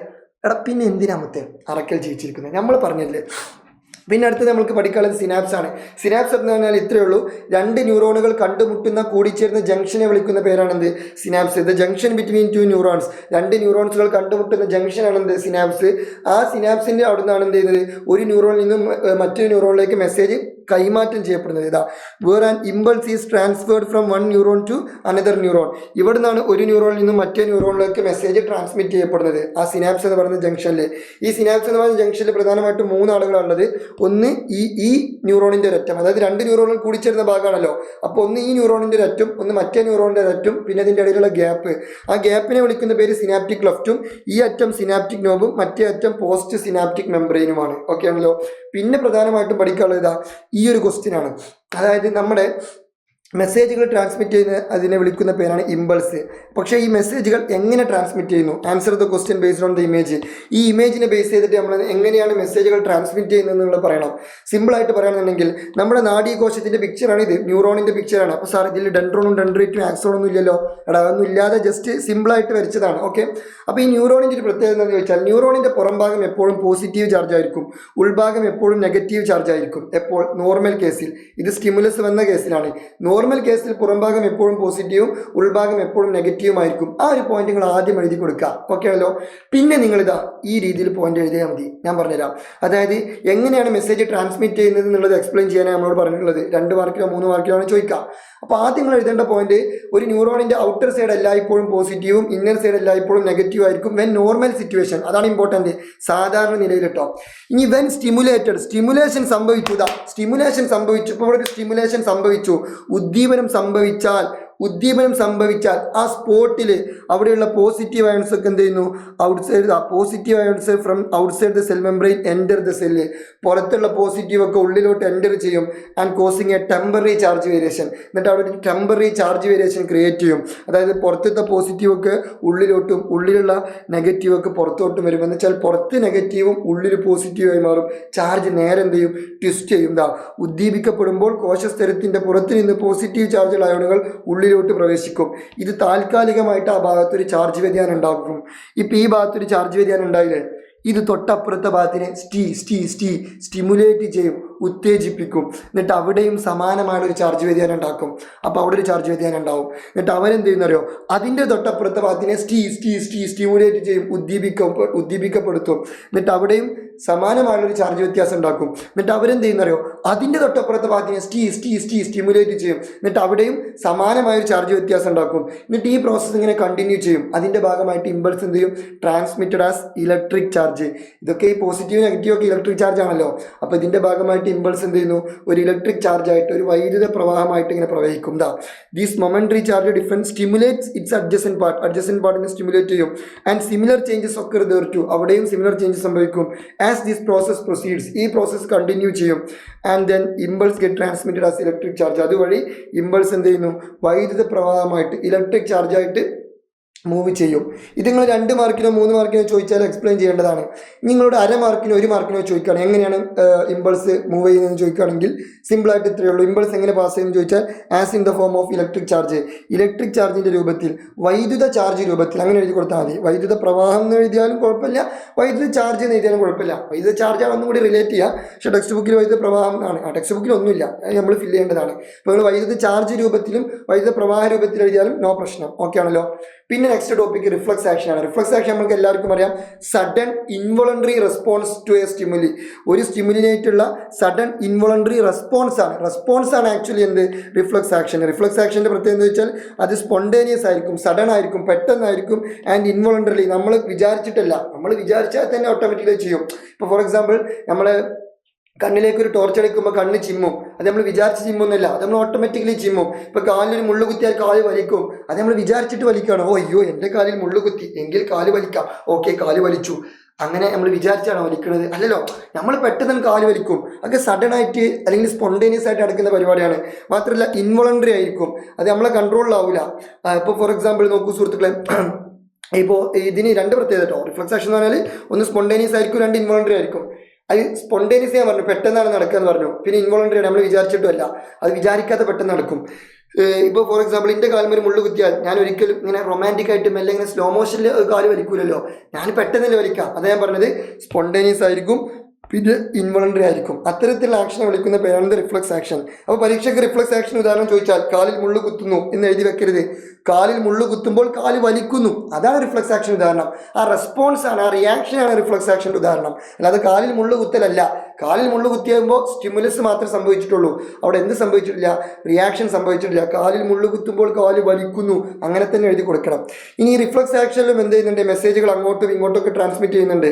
എടാ പിന്നെ എന്തിനാമത്തെ അറക്കൽ ജീവിച്ചിരിക്കുന്നത്? നമ്മൾ പറഞ്ഞല്ലേ. പിന്നെ അടുത്തത് നമുക്ക് പഠിക്കാനുള്ളത് സിനാപ്സ് ആണ്. സിനാപ്സ് എന്ന് പറഞ്ഞാൽ ഇത്രയേ ഉള്ളൂ, 2 ന്യൂറോണുകൾ കണ്ടുമുട്ടുന്ന കൂടിച്ചേരുന്ന ജംഗ്ഷനെ വിളിക്കുന്ന പേരാണെന്ത്? Synapse. The junction between 2 neurons. 2 ന്യൂറോൺസുകൾ കണ്ടുമുട്ടുന്ന ജംഗ്ഷനാണെന്ത്? സിനാപ്സ്. ആ സിനാപ്സിൻ്റെ അവിടെ നിന്നാണ് എന്ത് ചെയ്യുന്നത്? ഒരു ന്യൂറോണിൽ നിന്നും മറ്റൊരു ന്യൂറോണിലേക്ക് മെസ്സേജ് കൈമാറ്റം ചെയ്യപ്പെടുന്നത്. ഇതാ where an impulse is transferred from 1 neuron to another neuron. ഇവിടെ നിന്നാണ് ഒരു ന്യൂറോണിൽ നിന്നും മറ്റേ ന്യൂറോണിലേക്ക് മെസ്സേജ് ട്രാൻസ്മിറ്റ് ചെയ്യപ്പെടുന്നത് ആ സിനാപ്സ് എന്ന് പറയുന്ന ജംഗ്ഷനിൽ. ഈ സിനാപ്സ് എന്ന് പറയുന്ന ജംഗ്ഷനിൽ പ്രധാനമായിട്ടും 3 ആളുകളാണുള്ളത്. ഒന്ന് ഈ ന്യൂറോണിൻ്റെ ഒരറ്റം, അതായത് 2 ന്യൂറോണുകൾ കൂടിച്ചേരുന്ന ഭാഗമാണല്ലോ. അപ്പോൾ ഒന്ന് ഈ ന്യൂറോണിൻ്റെ ഒരറ്റും, ഒന്ന് മറ്റേ ന്യൂറോണിൻ്റെ ഒരറ്റും, പിന്നെ അതിൻ്റെ ഇടയിലുള്ള ഗ്യാപ്പ്. ആ ഗ്യാപ്പിനെ വിളിക്കുന്ന പേര് സിനാപ്റ്റിക് ലെഫ്റ്റും, ഈ അറ്റം സിനാപ്റ്റിക് നോബും, മറ്റേ അറ്റം പോസ്റ്റ് സിനാപ്റ്റിക് മെംബ്രെയിനുമാണ്. ഓക്കെ ആണല്ലോ. പിന്നെ പ്രധാനമായിട്ടും പഠിക്കാനുള്ളത് ഇതാ ഈ ഒരു ക്വസ്റ്റ്യൻ ആണ്. അതായത് നമ്മുടെ മെസ്സേജുകൾ ട്രാൻസ്മിറ്റ് ചെയ്യുന്ന അതിനെ വിളിക്കുന്ന പേരാണ് ഇമ്പൾസ്. പക്ഷേ ഈ മെസ്സേജുകൾ എങ്ങനെ ട്രാൻസ്മിറ്റ് ചെയ്യുന്നു? Answer the question based on the image. ഈ ഇമേജിനെ ബേസ് ചെയ്തിട്ട് നമ്മൾ എങ്ങനെയാണ് മെസ്സേജുകൾ ട്രാൻസ്മിറ്റ് ചെയ്യുന്നത് എന്നുള്ളത് പറയണം. സിമ്പിളായിട്ട് പറയുകയാണെന്നുണ്ടെങ്കിൽ നമ്മുടെ നാഡീകോശത്തിൻ്റെ പിക്ചറാണ് ഇത്, ന്യൂറോണിൻ്റെ പിക്ചറാണ്. അപ്പോൾ സാർ ഇതിൽ ഡെൻഡ്രോണും ഡെൻഡ്രൈറ്റും ആക്സോണൊന്നും ഇല്ലല്ലോ. എടാ അതൊന്നും ഇല്ലാതെ ജസ്റ്റ് സിമ്പിളായിട്ട് വരച്ചതാണ്. ഓക്കെ. അപ്പോൾ ഈ ന്യൂറോണിൻ്റെ ഒരു പ്രത്യേകത എന്താണെന്ന് ചോദിച്ചാൽ, ന്യൂറോണിൻ്റെ പുറം ഭാഗം എപ്പോഴും പോസിറ്റീവ് ചാർജ് ആയിരിക്കും, ഉൾഭാഗം എപ്പോഴും നെഗറ്റീവ് ചാർജ് ആയിരിക്കും. എപ്പോൾ? നോർമൽ കേസിൽ. ഇത് സ്റ്റിമുലസ് വന്ന കേസിലാണ്. നോർമൽ കേസിൽ പുറംഭാഗം എപ്പോഴും പോസിറ്റീവും ഉൾഭാഗം എപ്പോഴും നെഗറ്റീവും ആയിരിക്കും. ആ ഒരു പോയിന്റ് നിങ്ങൾ ആദ്യം എഴുതി കൊടുക്കുക. ഓക്കെ ആണല്ലോ. പിന്നെ നിങ്ങളിതാ ഈ രീതിയിൽ പോയിന്റ് എഴുതിയാൽ മതി. ഞാൻ പറഞ്ഞുതരാം. അതായത് എങ്ങനെയാണ് മെസ്സേജ് ട്രാൻസ്മിറ്റ് ചെയ്യുന്നത് എന്നുള്ളത് എക്സ്പ്ലെയിൻ ചെയ്യാനാണ് നമ്മളോട് പറഞ്ഞിട്ടുള്ളത്. 2 മാർക്കിലോ 3 മാർക്കിലോ ആണ് ചോദിക്കുക. അപ്പോൾ ആദ്യം നിങ്ങൾ എഴുതേണ്ട പോയിന്റ്, ഒരു ന്യൂറോണിന്റെ ഔട്ടർ സൈഡ് എല്ലായ്പ്പോഴും പോസിറ്റീവും ഇന്നർ സൈഡ് എല്ലായ്പ്പോഴും നെഗറ്റീവ് ആയിരിക്കും വെൻ നോർമൽ സിറ്റുവേഷൻ. അതാണ് ഇമ്പോർട്ടൻറ്റ്, സാധാരണ നിലയിൽ കേട്ടോ. ഇനി വെൻ സ്റ്റിമുലേറ്റഡ്, സ്റ്റിമുലേഷൻ സംഭവിച്ചു. സ്റ്റിമുലേഷൻ സംഭവിച്ചു. ഇപ്പോൾ ഇവിടെ ഒരു സ്റ്റിമുലേഷൻ സംഭവിച്ചു, ഉദ്ദീപനം സംഭവിച്ചാൽ ആ സ്പോട്ടിൽ അവിടെയുള്ള പോസിറ്റീവ് അയോൺസ് ഒക്കെ എന്ത് ചെയ്യുന്നു, outside positive ions from outside the cell membrane enter the cell. പുറത്തുള്ള പോസിറ്റീവ് ഒക്കെ ഉള്ളിലോട്ട് എൻ്റർ ചെയ്യും. And causing a temporary charge variation. എന്നിട്ട് അവിടെ ഒരു ടെമ്പററി ചാർജ് വേരിയേഷൻ ക്രിയേറ്റ് ചെയ്യും. അതായത് പുറത്തത്തെ പോസിറ്റീവ് ഒക്കെ ഉള്ളിലോട്ടും ഉള്ളിലുള്ള നെഗറ്റീവ് ഒക്കെ പുറത്തോട്ടും വരും. എന്ന് വെച്ചാൽ പുറത്ത് നെഗറ്റീവും ഉള്ളിൽ പോസിറ്റീവായി മാറും. ചാർജ് നേരെ എന്ത് ചെയ്യും, ട്വിസ്റ്റ് ചെയ്യും. ഉദ്ദീപിക്കപ്പെടുമ്പോൾ കോശസ്തരത്തിൻ്റെ പുറത്ത് നിന്ന് പോസിറ്റീവ് ചാർജ് അയോണുകൾ ഉള്ളിലോട്ട് പ്രവേശിക്കും. ഇത് താൽക്കാലികമായിട്ട് ആ ഭാഗത്തൊരു ചാർജ് വ്യതിയാനം ഉണ്ടാക്കും. ഇപ്പം ഈ ഭാഗത്തൊരു ചാർജ് വ്യതിയാനം ഉണ്ടായില്ലേ, ഇത് തൊട്ടപ്പുറത്തെ ഭാഗത്തിനെ സ്റ്റിമുലേറ്റ് ചെയ്യും, ഉത്തേജിപ്പിക്കും. എന്നിട്ട് അവിടെയും സമാനമായ ഒരു ചാർജ് വ്യതിയാനം ഉണ്ടാക്കും. അപ്പോൾ അവിടെ ഒരു ചാർജ് വ്യതിയാനം ഉണ്ടാവും. എന്നിട്ട് അവരെന്ത് ചെയ്യുന്നറിയോ, അതിൻ്റെ തൊട്ടപ്പുറത്തെ ഭാഗത്തിനെ സ്റ്റിമുലേറ്റ് ചെയ്യും, ഉദ്ദീപിക്കപ്പെടുത്തും. എന്നിട്ട് അവിടെയും സമാനമായുള്ളൊരു ചാർജ് വ്യത്യാസം ഉണ്ടാക്കും. എന്നിട്ട് അവരെന്ത് ചെയ്യുന്നറിയോ, അതിൻ്റെ തൊട്ടപ്പുറത്തെ ഭാഗത്തിനെ സ്റ്റിമുലേറ്റ് ചെയ്യും. എന്നിട്ട് അവിടെയും സമാനമായൊരു ചാർജ് വ്യത്യാസം ഉണ്ടാക്കും. എന്നിട്ട് ഈ പ്രോസസ്സ് ഇങ്ങനെ കണ്ടിന്യൂ ചെയ്യും. അതിൻ്റെ ഭാഗമായിട്ട് ഇമ്പൾസ് എന്ത് ചെയ്യും, ട്രാൻസ്മിറ്റഡ് ആസ് ഇലക്ട്രിക് ചാർജ്. ഇതൊക്കെ ഈ പോസിറ്റീവ് നെഗറ്റീവ് ഒക്കെ ഇലക്ട്രിക് ചാർജ് ആണല്ലോ. അപ്പോൾ ഇതിൻ്റെ ഭാഗമായിട്ട് ഇമ്പൾസ് എന്ത് ചെയ്യുന്നു, ഒരു ഇലക്ട്രിക് ചാർജ് ആയിട്ട്, ഒരു വൈദ്യുത പ്രവാഹമായിട്ട് ഇങ്ങനെ പ്രവഹിക്കും. These momentary charge difference stimulates its adjacent പാർട്ടിനെ സ്റ്റിമുലേറ്റ് ചെയ്യും. ആൻഡ് സിമിലർ ചേഞ്ചസ് ഒക്കെ റിതേർ അവിടെയും സിമിലർ ചേഞ്ചസ് സംഭവിക്കും. ആസ് ദിസ് പ്രോസസ് പ്രൊസീഡ്സ്, ഈ പ്രോസസ് കണ്ടിന്യൂ ചെയ്യും. And then impulse get transmitted as electric charge. അതുവഴി ഇമ്പൾസ് എന്ത് ചെയ്യുന്നു, വൈദ്യുത പ്രവാഹമായിട്ട് ഇലക്ട്രിക് ചാർജായിട്ട് മൂവ് ചെയ്യും. ഇത് നിങ്ങൾ 2 മാർക്കിനോ 3 മാർക്കിനോ ചോദിച്ചാൽ എക്സ്പ്ലെയിൻ ചെയ്യേണ്ടതാണ്. നിങ്ങളോട് 1/2 മാർക്കിനോ 1 മാർക്കിനോ ചോദിക്കുകയാണ് എങ്ങനെയാണ് ഇമ്പൾസ് മൂവ് ചെയ്യുന്നതെന്ന് ചോദിക്കുകയാണെങ്കിൽ സിമ്പിളായിട്ട് ഇത്രയേ ഉള്ളൂ. ഇമ്പൾസ് എങ്ങനെ പാസ് ചെയ്യുമെന്ന് ചോദിച്ചാൽ as in the form of electric charge, electric ചാർജിൻ്റെ രൂപത്തിൽ, വൈദ്യുത ചാർജ് രൂപത്തിൽ അങ്ങനെ എഴുതി കൊടുത്താൽ മതി. വൈദ്യുത പ്രവാഹം എന്ന് എഴുതിയാലും കുഴപ്പമില്ല, വൈദ്യുത ചാർജ് എന്ന് എഴുതിയാലും കുഴപ്പമില്ല. വൈദ്യുത ചാർജാണ് ഒന്നും കൂടി റിലേറ്റ് ചെയ്യുക. പക്ഷേ ടെക്സ്റ്റ് ബുക്കിൽ വൈദ്യുത പ്രവാഹം ആണ്, ആ ടെക്സ്റ്റ് ബുക്കിൽ ഒന്നുമില്ല, നമ്മൾ ഫില്ല് ചെയ്യേണ്ടതാണ്. അപ്പോൾ നിങ്ങൾ വൈദ്യുത ചാർജ് രൂപത്തിലും വൈദ്യുത പ്രവാഹ രൂപത്തിൽ എഴുതിയാലും നോ പ്രശ്നം. ഓക്കെ ആണല്ലോ. പിന്നെ നെക്സ്റ്റ് ടോപ്പിക് റിഫ്ലക്സ് ആക്ഷൻ ആണ്. റിഫ്ലക്സ് ആക്ഷൻ നമുക്ക് എല്ലാവർക്കും അറിയാം, sudden involuntary response to a stimuli. ഒരു സ്റ്റിമുലിനായിട്ടുള്ള സഡൻ ഇൻവോളണ്ടറി റെസ്പോൺസ് ആണ് ആക്ച്വലി എന്ത്, റിഫ്ലക്സ് ആക്ഷൻ. റിഫ്ലക്സ് ആക്ഷൻ്റെ പ്രത്യേകത എന്ന് വെച്ചാൽ അത് സ്പോണ്ടേനിയസ് ആയിരിക്കും, സഡൻ ആയിരിക്കും, പെട്ടെന്നായിരിക്കും. ആൻഡ് ഇൻവോളണ്ടറിലി, നമ്മൾ വിചാരിച്ചിട്ടല്ല, നമ്മൾ വിചാരിച്ചാൽ തന്നെ ഓട്ടോമാറ്റിക്കലി ചെയ്യും. ഇപ്പോൾ ഫോർ എക്സാമ്പിൾ നമ്മൾ കണ്ണിലേക്ക് ഒരു ടോർച്ച് അടിക്കുമ്പോൾ കണ്ണ് ചിമ്മും. അത് നമ്മൾ വിചാരിച്ച് ചിമ്മുന്നില്ല, അത് നമ്മൾ ഓട്ടോമാറ്റിക്കലി ചിമ്മും. ഇപ്പോൾ കാലിൽ മുള്ളു കുത്തിയാൽ കാല് വലിക്കും, അത് നമ്മൾ വിചാരിച്ചിട്ട് വലിക്കുകയാണ്. അയ്യോ എൻ്റെ കാലിൽ മുള്ളു കുത്തി, എങ്കിൽ കാല് വലിക്കാം, ഓക്കെ കാല് വലിച്ചു. അങ്ങനെ നമ്മൾ വിചാരിച്ചാണോ വലിക്കുന്നത്? അല്ലല്ലോ, നമ്മൾ പെട്ടെന്ന് കാല് വലിക്കും. അതൊക്കെ സഡൻ ആയിട്ട് അല്ലെങ്കിൽ സ്പോണ്ടേനിയസ് ആയിട്ട് നടക്കുന്ന പരിപാടിയാണ്. മാത്രമല്ല ഇൻവോളണ്ടറി ആയിരിക്കും, അത് നമ്മളെ കൺട്രോളിലാവില്ല. ഇപ്പോൾ ഫോർ എക്സാമ്പിൾ നോക്കൂ സുഹൃത്തുക്കളെ, ഇപ്പോൾ ഇതിന് 2 പ്രത്യേകത കേട്ടോ. റിഫ്ലക്സ് ആക്ഷൻ എന്ന് പറഞ്ഞാൽ ഒന്ന് സ്പോണ്ടേനിയസ് ആയിരിക്കും, 2 ഇൻവോളണ്ടറി ആയിരിക്കും. അത് സ്പോണ്ടേനിയസ് ഞാൻ പറഞ്ഞു, പെട്ടെന്നാണ് നടക്കുക എന്ന് പറഞ്ഞു. പിന്നെ ഇൻവോളണ്ടറി ആണ്, നമ്മൾ വിചാരിച്ചിട്ടുമല്ല, അത് വിചാരിക്കാതെ പെട്ടെന്ന് നടക്കും. ഇപ്പോൾ ഫോർ എക്സാമ്പിൾ എൻ്റെ കാലിൽ ഒരു മുള്ളു കുത്തിയാൽ ഞാൻ ഒരിക്കലും ഇങ്ങനെ റൊമാൻറ്റിക് ആയിട്ട് മെല്ലെ ഇങ്ങനെ സ്ലോ മോഷനിൽ കാല് വലിക്കൂലല്ലോ, ഞാൻ പെട്ടെന്നല്ലേ വലിക്കാം. അതാ ഞാൻ പറഞ്ഞത്, സ്പോണ്ടേനിയസ് ആയിരിക്കും, പിന്നെ ഇൻവോളണ്ടറി ആയിരിക്കും. അത്തരത്തിലുള്ള ആക്ഷനെ വിളിക്കുന്ന പേരാണ് റിഫ്ലക്സ് ആക്ഷൻ. അപ്പോൾ പരീക്ഷയ്ക്ക് റിഫ്ലക്സ് ആക്ഷൻ ഉദാഹരണം ചോദിച്ചാൽ കാലിൽ മുള്ളു കുത്തുന്നു എന്ന് എഴുതി വെക്കരുത്. കാലിൽ മുള്ളു കുത്തുമ്പോൾ കാല് വലിക്കുന്നു, അതാണ് റിഫ്ലക്സ് ആക്ഷൻ ഉദാഹരണം. ആ റെസ്പോൺസ് ആണ്, ആ റിയാക്ഷനാണ് റിഫ്ലക്സ് ആക്ഷൻ്റെ ഉദാഹരണം. അല്ലാതെ കാലിൽ മുള്ളു കുത്തലല്ല. കാലിൽ മുള്ളു കുത്തിയാകുമ്പോൾ സ്റ്റിമുലസ് മാത്രമേ സംഭവിച്ചിട്ടുള്ളൂ, അവിടെ എന്ത് സംഭവിച്ചിട്ടില്ല, റിയാക്ഷൻ സംഭവിച്ചിട്ടില്ല. കാലിൽ മുള്ളു കുത്തുമ്പോൾ കാല് വലിക്കുന്നു, അങ്ങനെ തന്നെ എഴുതി കൊടുക്കണം. ഇനി റിഫ്ലക്സ് ആക്ഷനിലും എന്ത് ചെയ്യുന്നുണ്ട്, മെസ്സേജുകൾ അങ്ങോട്ടും ഇങ്ങോട്ടൊക്കെ ട്രാൻസ്മിറ്റ് ചെയ്യുന്നുണ്ട്.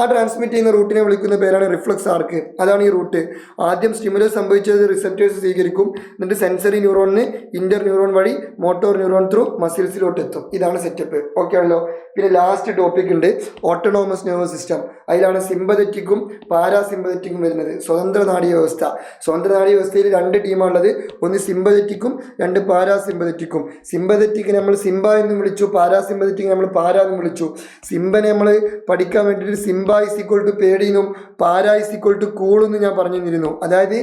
ആ ട്രാൻസ്മിറ്റ് ചെയ്യുന്ന റൂട്ടിനെ വിളിക്കുന്ന പേരാണ് റിഫ്ലക്സ് ആർക്ക്. അതാണ് ഈ റൂട്ട്. ആദ്യം സ്റ്റിമുലസ് സംഭവിച്ചത് റിസെപ്റ്റേഴ്സ് സ്വീകരിക്കും, എന്നിട്ട് സെൻസറി ന്യൂറോണിന് ഇന്റർ ന്യൂറോൺ വഴി മോട്ടോർ ന്യൂറോൺ ത്രൂ മസിൽസിലോട്ട് എത്തും. ഇതാണ് സെറ്റപ്പ്. ഓക്കെ ആണല്ലോ. പിന്നെ ലാസ്റ്റ് ടോപ്പിക് ഉണ്ട്, ഓട്ടോണോമസ് നെർവസ് സിസ്റ്റം. അതിലാണ് സിമ്പതറ്റിക്കും പാരാസിമ്പതറ്റിക്കും വരുന്നത്. സ്വതന്ത്ര നാഡീ വ്യവസ്ഥ. സ്വതന്ത്ര നാഡീ വ്യവസ്ഥയിൽ 2 ടീമാണുള്ളത്, ഒന്ന് സിമ്പതറ്റിക്കും 2 പാരാസിമ്പതറ്റിക്കും. സിമ്പതറ്റിക് നമ്മൾ സിംബ എന്നും വിളിച്ചു, പാരാസിമ്പതറ്റിക് നമ്മൾ പാര എന്നും വിളിച്ചു. സിംബനെ നമ്മൾ പഠിക്കാൻ വേണ്ടിയിട്ട് സിംബ ഇസ് ഈക്വൽ ടു പേടിയെന്നും പാര ഇസ് ഈക്വൽ ടു കൂളെന്നും ഞാൻ പറഞ്ഞു തന്നിരുന്നു. അതായത്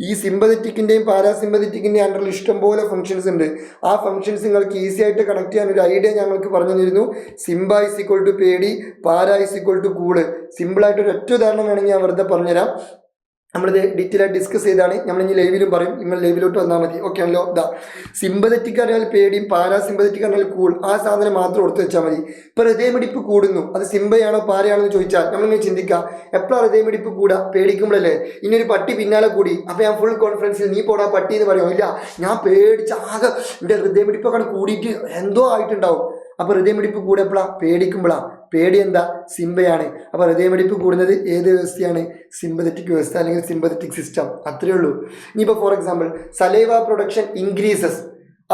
ഈ സിമ്പതറ്റിക്കിൻ്റെയും പാരാസിമ്പതറ്റിക്കിൻ്റെയും അണ്ടറിൽ ഇഷ്ടംപോലെ ഫംഗ്ഷൻസ് ഉണ്ട്. ആ ഫംഗ്ഷൻസ് നിങ്ങൾക്ക് ഈസി ആയിട്ട് കണക്ട് ചെയ്യാൻ ഒരു ഐഡിയ ഞങ്ങൾക്ക് പറഞ്ഞു തന്നിരുന്നു. സിംബ ഇസ് ഈക്വൽ ടു പേടി, പാര ഇസ് ഈക്വൽ ടു കൂള്. സിമ്പിളായിട്ട് ഒരു ഒറ്റ ഉദാഹരണം വേണമെങ്കിൽ ഞാൻ വെറുതെ പറഞ്ഞുതരാം. നമ്മളിത് ഡീറ്റെയിൽ ആയിട്ട് ഡിസ്കസ് ചെയ്താണ് നമ്മൾ ഇനി ലൈവിലും പറയും. നിങ്ങൾ ലൈവിലോട്ട് വന്നാൽ മതി. ഓക്കെ ആണല്ലോ. ഇതാ സിമ്പതറ്റിക് പറഞ്ഞാൽ പേടിയും പാരാസിമ്പതറ്റിക് പറഞ്ഞാൽ കൂൾ, ആ സാധനം മാത്രം ഓർത്ത് വെച്ചാൽ മതി. ഇപ്പൊ ഹൃദയമിടിപ്പ് കൂടുന്നു, അത് സിംബയാണോ പാരയാണോ എന്ന് ചോദിച്ചാൽ നമ്മളിങ്ങനെ ചിന്തിക്കാം, എപ്പോഴാണ് ഹൃദയമിടിപ്പ് കൂടാ? പേടിക്കുമ്പോഴല്ലേ. ഇനി ഒരു പട്ടി പിന്നാലെ കൂടി, അപ്പൊ ഞാൻ ഫുൾ കോൺഫിഡൻസിൽ നീ പോടാ പട്ടി എന്ന് പറയുമോ? ഇല്ല, ഞാൻ പേടിച്ച് ആകെ എൻ്റെ ഹൃദയമിടിപ്പൊക്കെ കൂടിയിട്ട് എന്തോ ആയിട്ടുണ്ടാവും. അപ്പൊ ഹൃദയമിടിപ്പ് കൂടെ എപ്പോഴാ? പേടിക്കുമ്പോഴാ. പേടി എന്താ? സിംബയാണ്. അപ്പൊ ഹൃദയമിടിപ്പ് കൂടുന്നത് ഏത് വ്യവസ്ഥയാണ്? സിമ്പതറ്റിക് വ്യവസ്ഥ അല്ലെങ്കിൽ സിമ്പതറ്റിക് സിസ്റ്റം. അത്രയേ ഉള്ളൂ. ഇനിയിപ്പോൾ for example saliva production increases,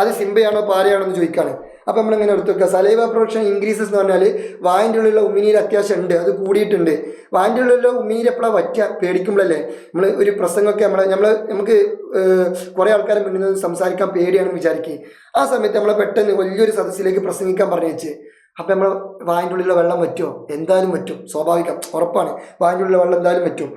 അത് സിംബയാണോ പാരയാണോ എന്ന് ചോദിക്കാണ്. അപ്പം നമ്മളിങ്ങനെ എടുത്ത് വെക്കുക, സലൈവ പ്രൊഡക്ഷൻ ഇൻക്രീസസ് എന്ന് പറഞ്ഞാൽ വായൻ്റെ ഉള്ളിലുള്ള ഉമിനീര് അത്യാവശ്യം ഉണ്ട്, അത് കൂടിയിട്ടുണ്ട്. വായൻ്റെ ഉള്ളിലുള്ള ഉമിനീര് എപ്പോഴാണ് പറ്റുക? പേടിക്കുമ്പോഴല്ലേ. നമ്മൾ ഒരു പ്രസംഗമൊക്കെ നമുക്ക് കുറേ ആൾക്കാരെ മുന്നിൽ നിന്ന് സംസാരിക്കാൻ പേടിയാണെന്ന് വിചാരിക്കുക. ആ സമയത്ത് നമ്മളെ പെട്ടെന്ന് വലിയൊരു സദസ്സിലേക്ക് പ്രസംഗിക്കാൻ പറഞ്ഞു വെച്ച്, അപ്പം നമ്മൾ വായൻ്റെ ഉള്ളിലുള്ള വെള്ളം പറ്റുമോ? എന്തായാലും പറ്റും, സ്വാഭാവികം, ഉറപ്പാണ്. വായൻ്റെ ഉള്ളിലുള്ള വെള്ളം എന്തായാലും പറ്റും.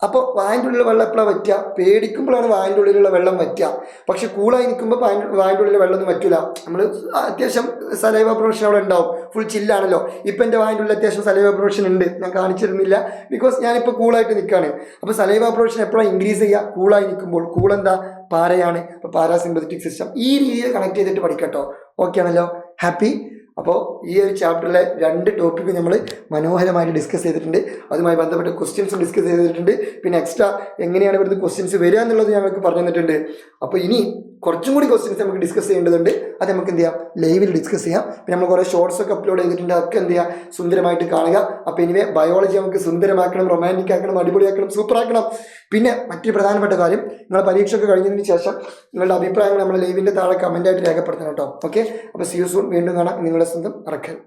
അപ്പോൾ വായൻ്റെ ഉള്ളിലുള്ള വെള്ളം എപ്പോഴാണ് പറ്റുക? പേടിക്കുമ്പോഴാണ് വായൻ്റെ ഉള്ളിലുള്ള വെള്ളം പറ്റുക. പക്ഷെ കൂളായി നിൽക്കുമ്പോൾ വായൻ്റെ ഉള്ളിലുള്ള വെള്ളമൊന്നും പറ്റില്ല. നമ്മൾ അത്യാവശ്യം സലൈവ പ്രൊഡക്ഷൻ അവിടെ ഉണ്ടാവും, ഫുൾ ചില്ലാണല്ലോ. ഇപ്പം എൻ്റെ വായൻ്റെ ഉള്ളിൽ അത്യാവശ്യം സലൈവ പ്രൊഡക്ഷൻ ഉണ്ട്, ഞാൻ കാണിച്ചിരുന്നില്ല ബിക്കോസ് ഞാനിപ്പോൾ കൂളായിട്ട് നിൽക്കുകയാണ്. അപ്പോൾ സലൈവ പ്രൊഡക്ഷൻ എപ്പോഴാണ് ഇൻക്രീസ് ചെയ്യുക? കൂളായി നിൽക്കുമ്പോൾ. കൂളെന്താ? പാരയാണ്. അപ്പോൾ പാരാസിമ്പതറ്റിക് സിസ്റ്റം. ഈ രീതിയിൽ കണക്ട് ചെയ്തിട്ട് പഠിക്കട്ടോ. ഓക്കെ ആണല്ലോ? ഹാപ്പി. അപ്പോൾ ഈ ഒരു ചാപ്റ്ററിലെ 2 ടോപ്പിക്ക് നമ്മൾ മനോഹരമായിട്ട് ഡിസ്കസ് ചെയ്തിട്ടുണ്ട്. അതുമായി ബന്ധപ്പെട്ട ക്വസ്റ്റ്യൻസും ഡിസ്കസ് ചെയ്തിട്ടുണ്ട്. പിന്നെ എക്സ്ട്രാ എങ്ങനെയാണ് ഇവിടുത്തെ ക്വസ്റ്റ്യൻസ് വരിക എന്നുള്ളത് ഞങ്ങൾക്ക് പറഞ്ഞു തന്നിട്ടുണ്ട്. അപ്പോൾ ഇനി കുറച്ചും കൂടി ക്വസ്റ്റ്യൻസ് നമുക്ക് ഡിസ്കസ് ചെയ്യേണ്ടതുണ്ട്. അത് നമുക്ക് എന്ത് ചെയ്യാം? ലൈവിൽ ഡിസ്കസ് ചെയ്യാം. പിന്നെ നമ്മൾ കുറേ ഷോർട്സ് ഒക്കെ അപ്ലോഡ് ചെയ്തിട്ടുണ്ട്, അതൊക്കെ എന്ത് ചെയ്യുക? സുന്ദരമായിട്ട് കാണുക. അപ്പോൾ ഇനിവേ ബയോളജി നമുക്ക് സുന്ദരമാക്കണം, റൊമാൻറ്റിക് ആക്കണം, അടിപൊളിയാക്കണം, സൂപ്പറാക്കണം. പിന്നെ മറ്റൊരു പ്രധാനപ്പെട്ട കാര്യം, നിങ്ങൾ പരീക്ഷയൊക്കെ കഴിഞ്ഞതിന് ശേഷം നിങ്ങളുടെ അഭിപ്രായങ്ങൾ നമ്മൾ ലൈവിൻ്റെ താഴെ കമൻറ്റായിട്ട് രേഖപ്പെടുത്തണം കേട്ടോ. ഓക്കെ, അപ്പോൾ സീ യു സൂൺ. വീണ്ടും കാണാം. നിങ്ങളുടെ സ്വന്തം അറക്കൽ.